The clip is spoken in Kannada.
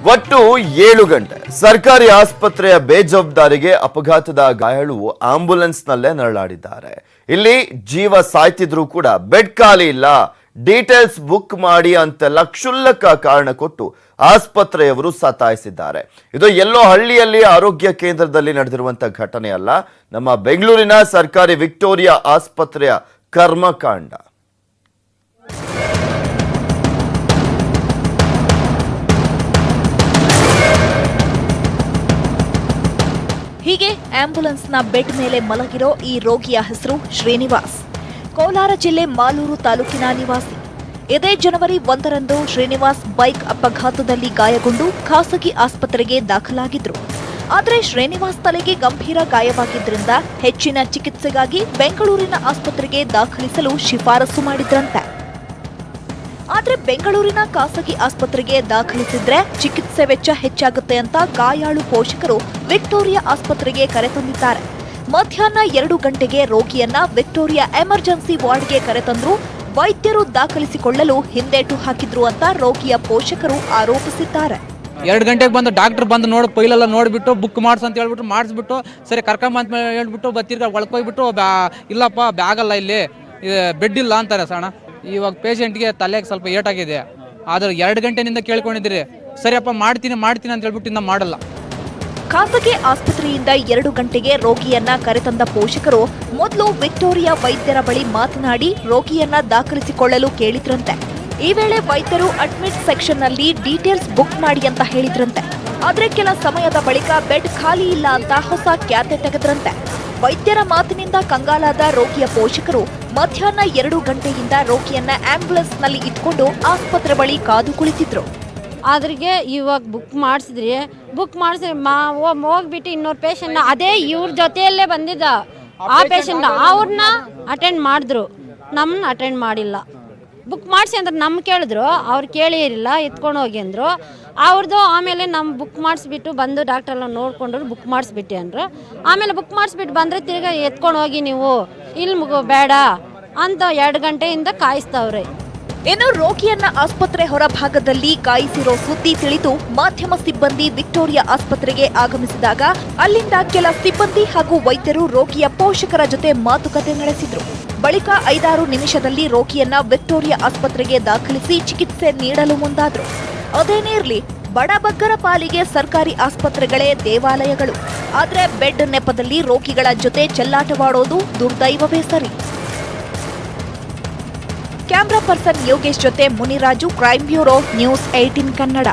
ಒಟ್ಟು 7 ಗಂಟೆ ಸರ್ಕಾರಿ ಆಸ್ಪತ್ರೆಯ ಬೇಜವಾಬ್ದಾರಿಗೆ ಅಪಘಾತದ ಗಾಯಾಳು ಆಂಬ್ಯುಲೆನ್ಸ್ನಲ್ಲೇ ನರಳಾಡಿದ್ದಾರೆ. ಇಲ್ಲಿ ಜೀವ ಸಾಯ್ತಿದ್ರು ಕೂಡ ಬೆಡ್ ಖಾಲಿ ಇಲ್ಲ, ಡೀಟೇಲ್ಸ್ ಬುಕ್ ಮಾಡಿ ಅಂತೆಲ್ಲ ಕ್ಷುಲ್ಲಕ ಕಾರಣ ಕೊಟ್ಟು ಆಸ್ಪತ್ರೆಯವರು ಸತಾಯಿಸಿದ್ದಾರೆ. ಇದು ಎಲ್ಲೋ ಹಳ್ಳಿಯಲ್ಲಿ ಆರೋಗ್ಯ ಕೇಂದ್ರದಲ್ಲಿ ನಡೆದಿರುವಂತಹ ಘಟನೆ ಅಲ್ಲ, ನಮ್ಮ ಬೆಂಗಳೂರಿನ ಸರ್ಕಾರಿ ವಿಕ್ಟೋರಿಯಾ ಆಸ್ಪತ್ರೆಯ ಕರ್ಮಕಾಂಡ. ಹೀಗೆ ಆಂಬ್ಯುಲೆನ್ಸ್ನ ಬೆಡ್ ಮೇಲೆ ಮಲಗಿರೋ ಈ ರೋಗಿಯ ಹೆಸರು ಶ್ರೀನಿವಾಸ್. ಕೋಲಾರ ಜಿಲ್ಲೆ ಮಾಲೂರು ತಾಲೂಕಿನ ನಿವಾಸಿ. ಇದೇ ಜನವರಿ 1ರಂದು ಶ್ರೀನಿವಾಸ್ ಬೈಕ್ ಅಪಘಾತದಲ್ಲಿ ಗಾಯಗೊಂಡು ಖಾಸಗಿ ಆಸ್ಪತ್ರೆಗೆ ದಾಖಲಾಗಿದ್ರು. ಆದರೆ ಶ್ರೀನಿವಾಸ್ ತಲೆಗೆ ಗಂಭೀರ ಗಾಯವಾಗಿದ್ದರಿಂದ ಹೆಚ್ಚಿನ ಚಿಕಿತ್ಸೆಗಾಗಿ ಬೆಂಗಳೂರಿನ ಆಸ್ಪತ್ರೆಗೆ ದಾಖಲಿಸಲು ಶಿಫಾರಸು ಮಾಡಿದ್ರಂತೆ. ಆದ್ರೆ ಬೆಂಗಳೂರಿನ ಖಾಸಗಿ ಆಸ್ಪತ್ರೆಗೆ ದಾಖಲಿಸಿದ್ರೆ ಚಿಕಿತ್ಸೆ ವೆಚ್ಚ ಹೆಚ್ಚಾಗುತ್ತೆ ಅಂತ ಗಾಯಾಳು ಪೋಷಕರು ವಿಕ್ಟೋರಿಯಾ ಆಸ್ಪತ್ರೆಗೆ ಕರೆತಂದಿದ್ದಾರೆ. ಮಧ್ಯಾಹ್ನ 2 ಗಂಟೆಗೆ ರೋಗಿಯನ್ನ ವಿಕ್ಟೋರಿಯಾ ಎಮರ್ಜೆನ್ಸಿ ವಾರ್ಡ್ಗೆ ಕರೆತಂದ್ರು ವೈದ್ಯರು ದಾಖಲಿಸಿಕೊಳ್ಳಲು ಹಿಂದೇಟು ಹಾಕಿದ್ರು ಅಂತ ರೋಗಿಯ ಪೋಷಕರು ಆರೋಪಿಸಿದ್ದಾರೆ. 2 ಗಂಟೆಗೆ ಬಂದು ಡಾಕ್ಟರ್ ಬಂದು ನೋಡಿ ಪೈಲೆಲ್ಲ ನೋಡಿಬಿಟ್ಟು ಬುಕ್ ಮಾಡಿಸ್ ಅಂತ ಹೇಳ್ಬಿಟ್ಟು ಮಾಡಿಸ್ಬಿಟ್ಟು ಸರಿ ಕರ್ಕೊಂಬಂತ ಮೇಲೆ ಹೇಳ್ಬಿಟ್ಟು ಬತ್ತಿರ್ಗ ಒಳ್ಕೋಗ್ಬಿಟ್ಟು ಇಲ್ಲಪ್ಪ ಬ್ಯಾಗಲ್ಲ, ಇಲ್ಲಿ ಬೆಡ್ ಇಲ್ಲ ಅಂತಾರೆ ಸಣ್ಣ. ಇವಾಗ ಪೇಷಂಟ್ಗೆ ತಲೆಗೆ ಸ್ವಲ್ಪ ಏಟಾಗಿದೆ, ಆದ್ರೆ 2 ಗಂಟೆನಿಂದ ಕೇಳ್ಕೊಂಡಿದ್ದೀರಿ, ಸರಿಯಪ್ಪ ಮಾಡ್ತೀನಿ ಅಂತ ಹೇಳ್ಬಿಟ್ಟು ಇನ್ನ ಮಾಡಲ್ಲ. ಖಾಸಗಿ ಆಸ್ಪತ್ರೆಯಿಂದ 2 ಗಂಟೆಗೆ ರೋಗಿಯನ್ನ ಕರೆತಂದ ಪೋಷಕರು ಮೊದಲು ವಿಕ್ಟೋರಿಯಾ ವೈದ್ಯರ ಬಳಿ ಮಾತನಾಡಿ ರೋಗಿಯನ್ನ ದಾಖಲಿಸಿಕೊಳ್ಳಲು ಕೇಳಿದ್ರಂತೆ. ಈ ವೇಳೆ ವೈದ್ಯರು ಅಡ್ಮಿಟ್ ಸೆಕ್ಷನ್ ನಲ್ಲಿ ಡೀಟೇಲ್ಸ್ ಬುಕ್ ಮಾಡಿ ಅಂತ ಹೇಳಿದ್ರಂತೆ. ಆದ್ರೆ ಕೆಲ ಸಮಯದ ಬಳಿಕ ಬೆಡ್ ಖಾಲಿ ಇಲ್ಲ ಅಂತ ಹೊಸ ಕ್ಯಾತೆ ತೆಗೆದ್ರಂತೆ. ವೈದ್ಯರ ಮಾತಿನಿಂದ ಕಂಗಾಲಾದ ರೋಗಿಯ ಪೋಷಕರು ಮಧ್ಯಾಹ್ನ 2 ಗಂಟೆಯಿಂದ ರೋಗಿಯನ್ನ ಆಂಬ್ಯುಲೆನ್ಸ್ ನಲ್ಲಿ ಇಟ್ಕೊಂಡು ಆಸ್ಪತ್ರೆ ಬಳಿ ಕಾದು ಕುಳಿತಿದ್ರು. ಅದ್ರಿಗೆ ಇವಾಗ ಬುಕ್ ಮಾಡಿಸಿದ್ರಿ ಹೋಗ್ಬಿಟ್ಟು ಇನ್ನೊಂದು ಪೇಷಂಟ್ನ ಅದೇ ಇವ್ರ ಜೊತೆಯಲ್ಲೇ ಬಂದಿದ್ದ ಆ ಪೇಷಂಟ್ನ ಅವ್ರನ್ನ ಅಟೆಂಡ್ ಮಾಡಿದ್ರು, ನಮ್ಮನ್ನ ಅಟೆಂಡ್ ಮಾಡಿಲ್ಲ. ಬುಕ್ ಮಾಡಿಸಿ ಅಂದ್ರೆ ನಮ್ಮ ಕೇಳಿದ್ರು, ಅವ್ರು ಕೇಳಿರಿಲ್ಲ, ಎತ್ಕೊಂಡು ಹೋಗಿ ಅಂದರು ಅವ್ರದ್ದು. ಆಮೇಲೆ ನಮ್ಮ ಬುಕ್ ಮಾಡಿಸ್ಬಿಟ್ಟು ಬಂದು ಡಾಕ್ಟ್ರೆಲ್ಲ ನೋಡ್ಕೊಂಡ್ರು, ಬುಕ್ ಮಾಡಿಸ್ಬಿಟ್ಟು ಅಂದರು. ಆಮೇಲೆ ಬುಕ್ ಮಾಡಿಸ್ಬಿಟ್ಟು ಬಂದರೆ ತಿರ್ಗಿ ಎತ್ಕೊಂಡು ಹೋಗಿ ನೀವು ಇಲ್ಲಿ ಬೇಡ ಅಂತ 2 ಗಂಟೆಯಿಂದ ಕಾಯಿಸ್ತವ್ರೆ. ಇನ್ನು ರೋಗಿಯನ್ನ ಆಸ್ಪತ್ರೆ ಹೊರಭಾಗದಲ್ಲಿ ಕಾಯಿಸಿರೋ ಸುದ್ದಿ ತಿಳಿದು ಮಾಧ್ಯಮ ಸಿಬ್ಬಂದಿ ವಿಕ್ಟೋರಿಯಾ ಆಸ್ಪತ್ರೆಗೆ ಆಗಮಿಸಿದಾಗ ಅಲ್ಲಿಂದ ಕೆಲ ಸಿಬ್ಬಂದಿ ಹಾಗೂ ವೈದ್ಯರು ರೋಗಿಯ ಪೋಷಕರ ಜೊತೆ ಮಾತುಕತೆ ನಡೆಸಿದ್ರು. ಬಳಿಕ 5-6 ನಿಮಿಷದಲ್ಲಿ ರೋಗಿಯನ್ನ ವಿಕ್ಟೋರಿಯಾ ಆಸ್ಪತ್ರೆಗೆ ದಾಖಲಿಸಿ ಚಿಕಿತ್ಸೆ ನೀಡಲು ಮುಂದಾದ್ರು. ಅದೇನೇ ಇರ್ಲಿ, ಬಡಬಗ್ಗರ ಪಾಲಿಗೆ ಸರ್ಕಾರಿ ಆಸ್ಪತ್ರೆಗಳೇ ದೇವಾಲಯಗಳು. ಆದ್ರೆ ಬೆಡ್ ನೆಪದಲ್ಲಿ ರೋಗಿಗಳ ಜೊತೆ ಚೆಲ್ಲಾಟವಾಡೋದು ದುರ್ದೈವವೇ ಸರಿ. ಕ್ಯಾಮ್ರಾ ಪರ್ಸನ್ ಯೋಗೇಶ್ ಜೊತೆ Muniraju, crime bureau, news 18 Kannada.